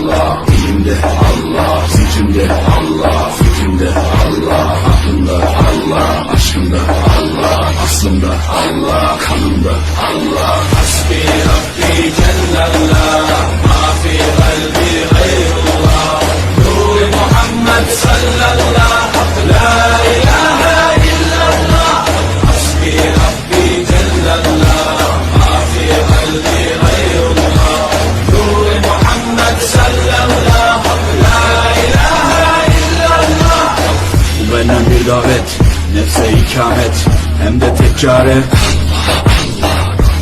Allah, dilimde Allah, zikrimde Allah, fikrimde Allah, aklımda Allah, aşkımda Allah, aslımda Allah, kanımda Allah. Hasbi Rabbi Cellallah, ma fi kalbi gayrullah, Nuri Muhammed sallallah, la ilahe illallah. Hasbi Rabbi Cellallah, ma fi kalbi gayrullah, Nuri Muhammed sallallah, la ilahe illallah. Bu benden bir davet, nefse ikamet, hem de tek çare.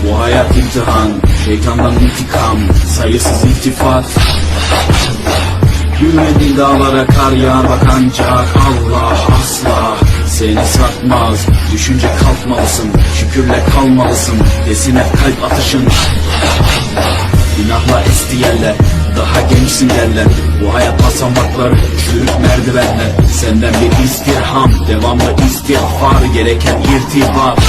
Bu hayat imtihan, şeytandan intikam, sayısız iltifat. Yürümediğin dağlara kar yağar bak ancak Allah asla seni satmaz. Düşünce kalkmalısın, şükürle kalmalısın, desin hep kalp atışın. Günahla esti yerler, daha gençsin derler. Bu hayat basamakları, çürük merdivenler. Senden bir istirham, devamlı istiğfar, gereken irtibat.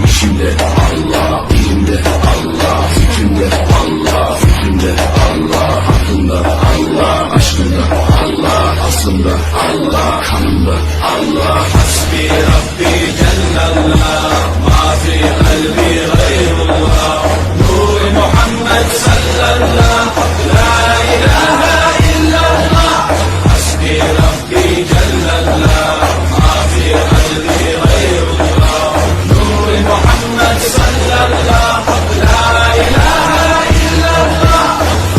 İşimde Allah, dilimde Allah, fikrimde Allah, fikrimde Allah, aklımda Allah, aşkımda Allah, aslımda Allah, kanımda Allah. Hasbi Rabbi Cellallah, ma fi kalbi gayrullah, Nuri Muhammed sallallah, la ilahe illallah. Hasbi Rabbi Cellallah, ma fi kalbi gayrullah, Nuri Muhammed sallallah, la ilahe illallah.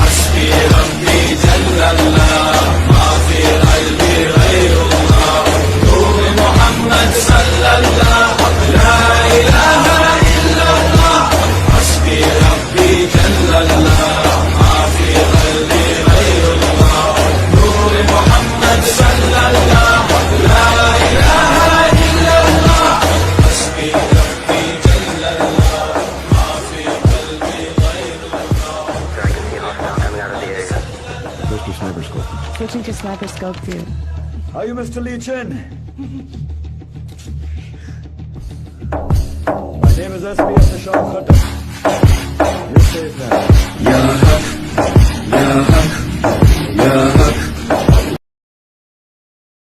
Hasbi Rabbi Cellallah, ma fi kalbi gayrullah, Nuri Muhammed sallallah, la ilahe illallah. Hasbi Rabbi Cellallah, ma fi kalbi gayrullah, Nuri Muhammed sallallah, la ilahe illallah. Hasbi Rabbi Cellallah, ma fi kalbi gayrullah. Switch to sniper scope. Switching to sniper scope view. Are you Mr. Lee Chen? My name is SB